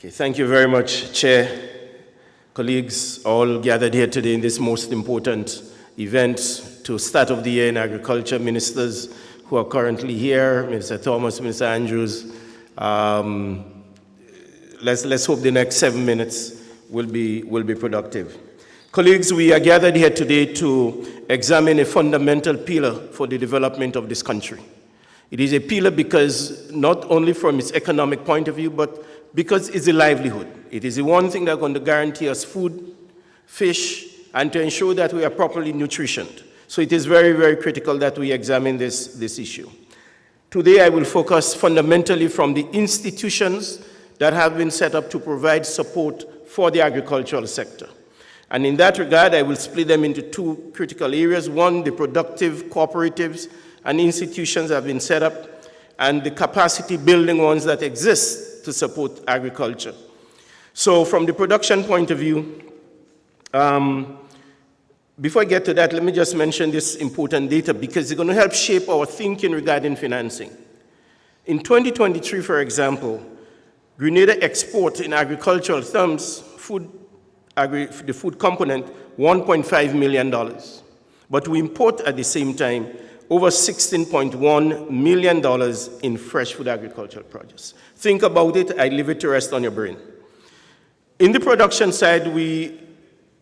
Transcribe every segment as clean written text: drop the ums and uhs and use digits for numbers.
Okay, thank you very much, Chair, colleagues, all gathered here today in this most important event to start of the year in agriculture, ministers who are currently here, Minister Thomas, Minister Andrews. Let's hope the next 7 minutes will be productive. Colleagues, we are gathered here today to examine a fundamental pillar for the development of this country. It is a pillar because not only from its economic point of view, but because it's a livelihood. It is the one thing that's going to guarantee us food, fish, and to ensure that we are properly nutritioned. So it is very, very critical that we examine this issue. Today I will focus fundamentally from the institutions that have been set up to provide support for the agricultural sector. And in that regard, I will split them into two critical areas. One, the productive cooperatives and institutions have been set up, and the capacity building ones that exist to support agriculture. So from the production point of view, before I get to that, let me just mention this important data because it's going to help shape our thinking regarding financing. In 2023, for example, Grenada export in agricultural terms, the food component, $1.5 million. But we import at the same time over $16.1 million in fresh food agricultural produce. Think about it, I leave it to rest on your brain. In the production side,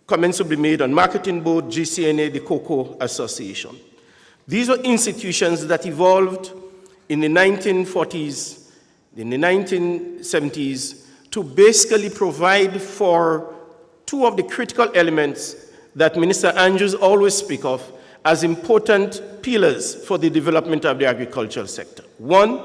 comments will be made on Marketing Board, GCNA, the Cocoa Association. These are institutions that evolved in the 1940s, in the 1970s, to basically provide for two of the critical elements that Minister Andrews always speaks of as important pillars for the development of the agricultural sector. One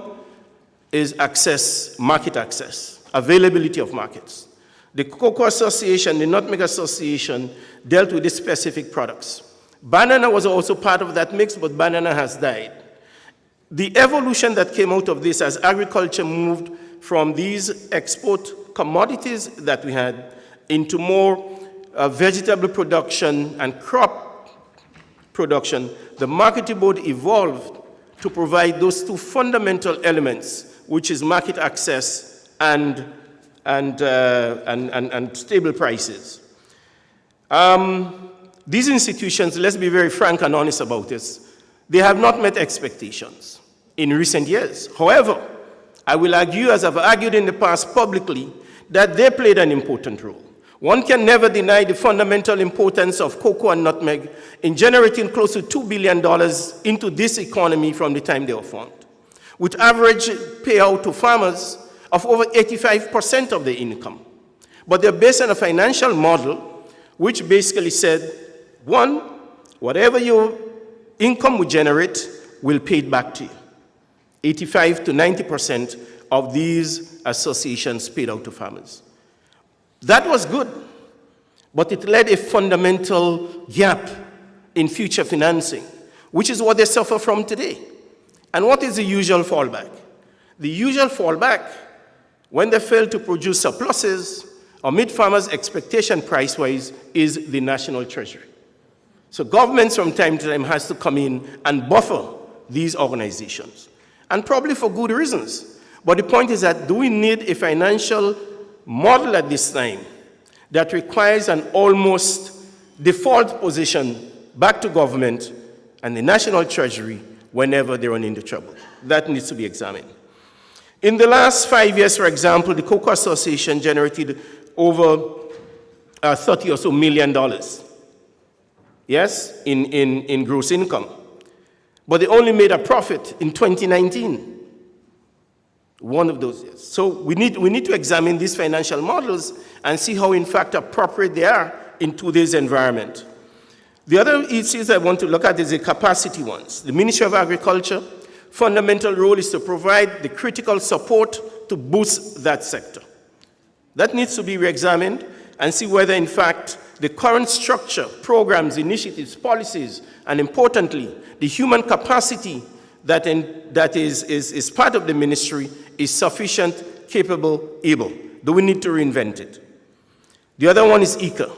is access, market access, availability of markets. The Cocoa Association, the Nutmeg Association, dealt with the specific products. Banana was also part of that mix, but banana has died. The evolution that came out of this as agriculture moved from these export commodities that we had into more vegetable production and crop production, the Marketing Board evolved to provide those two fundamental elements, which is market access and stable prices. These institutions, let's be very frank and honest about this, they have not met expectations in recent years. However, I will argue, as I've argued in the past publicly, that they played an important role. One can never deny the fundamental importance of cocoa and nutmeg in generating close to $2 billion into this economy from the time they were formed, with average payout to farmers of over 85% of their income. But they're based on a financial model which basically said, one, whatever your income would generate will pay it back to you. 85 to 90% of these associations paid out to farmers. That was good, but it led a fundamental gap in future financing, which is what they suffer from today. And what is the usual fallback? The usual fallback, when they fail to produce surpluses or meet farmers' expectation price-wise, is the national treasury. So governments from time to time has to come in and buffer these organizations, and probably for good reasons. But the point is that, do we need a financial model at this time that requires an almost default position back to government and the national treasury whenever they run into trouble? That needs to be examined. In the last 5 years, for example, the Cocoa Association generated over $30 or so million, yes, in gross income. But they only made a profit in 2019. One of those years. So we need to examine these financial models and see how, in fact, appropriate they are in today's environment. The other issues I want to look at is the capacity ones. The Ministry of Agriculture, fundamental role is to provide the critical support to boost that sector. That needs to be re-examined and see whether, in fact, the current structure, programs, initiatives, policies, and importantly, the human capacity that is part of the ministry is sufficient, capable, able. Do we need to reinvent it? The other one is ICA,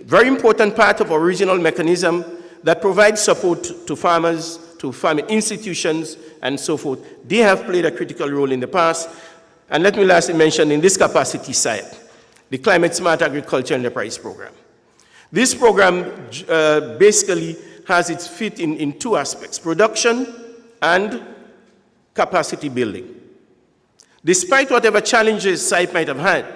very important part of our regional mechanism that provides support to farmers, to farming institutions, and so forth. They have played a critical role in the past. And let me lastly mention in this capacity SIAP, the Climate Smart Agriculture Enterprise Program. This program basically has its feet in two aspects, production and capacity building. Despite whatever challenges SIAP might have had,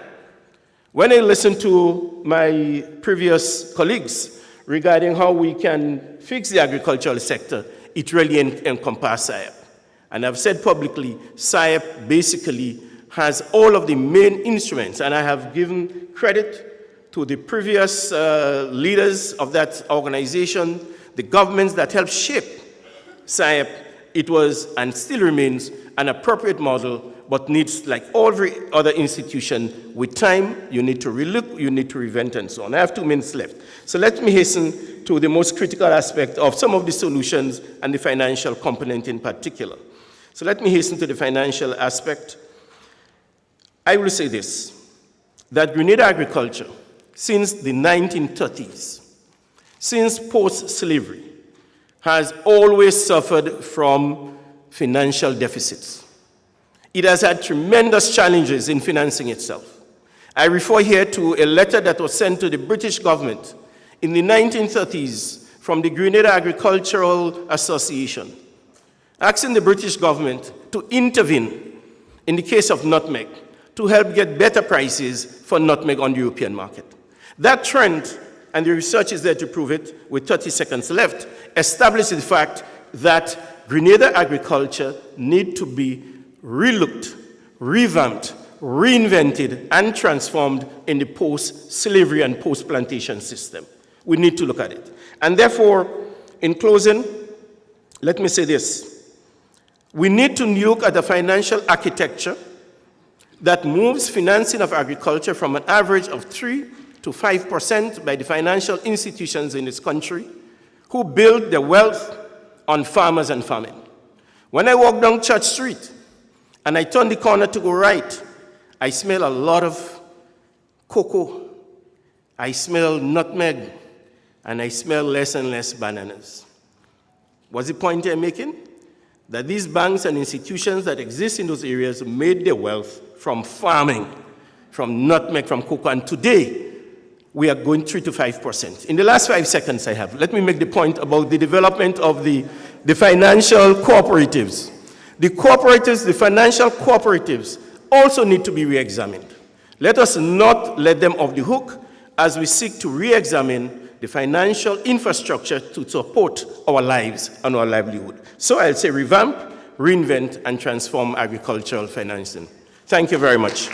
when I listened to my previous colleagues regarding how we can fix the agricultural sector, it really encompasses SIAP. And I've said publicly, SIAP basically has all of the main instruments, and I have given credit to the previous leaders of that organization, the governments that helped shape SIAP. It was and still remains an appropriate model, but needs, like every other institution, with time, you need to relook, you need to revent, and so on. I have 2 minutes left. So let me hasten to the most critical aspect of some of the solutions and the financial component in particular. So let me hasten to the financial aspect. I will say this, that Grenada agriculture, since the 1930s, since post-slavery, has always suffered from financial deficits. It has had tremendous challenges in financing itself. I refer here to a letter that was sent to the British government in the 1930s from the Grenada Agricultural Association, asking the British government to intervene in the case of nutmeg to help get better prices for nutmeg on the European market. That trend, and the research is there to prove it, with 30 seconds left, establishes the fact that Grenada agriculture needs to be relooked, revamped, reinvented, and transformed in the post-slavery and post-plantation system. We need to look at it. And therefore, in closing, let me say this. We need to look at the financial architecture that moves financing of agriculture from an average of 3 to 5% by the financial institutions in this country who build their wealth on farmers and farming. When I walk down Church Street and I turn the corner to go right, I smell a lot of cocoa, I smell nutmeg, and I smell less and less bananas. What's the point I'm making? That these banks and institutions that exist in those areas made their wealth from farming, from nutmeg, from cocoa, and today we are going 3 to 5%. In the last 5 seconds I have, let me make the point about the development of the financial cooperatives. The cooperatives, the financial cooperatives, also need to be re-examined. Let us not let them off the hook as we seek to re-examine the financial infrastructure to support our lives and our livelihood. So I'll say revamp, reinvent, and transform agricultural financing. Thank you very much.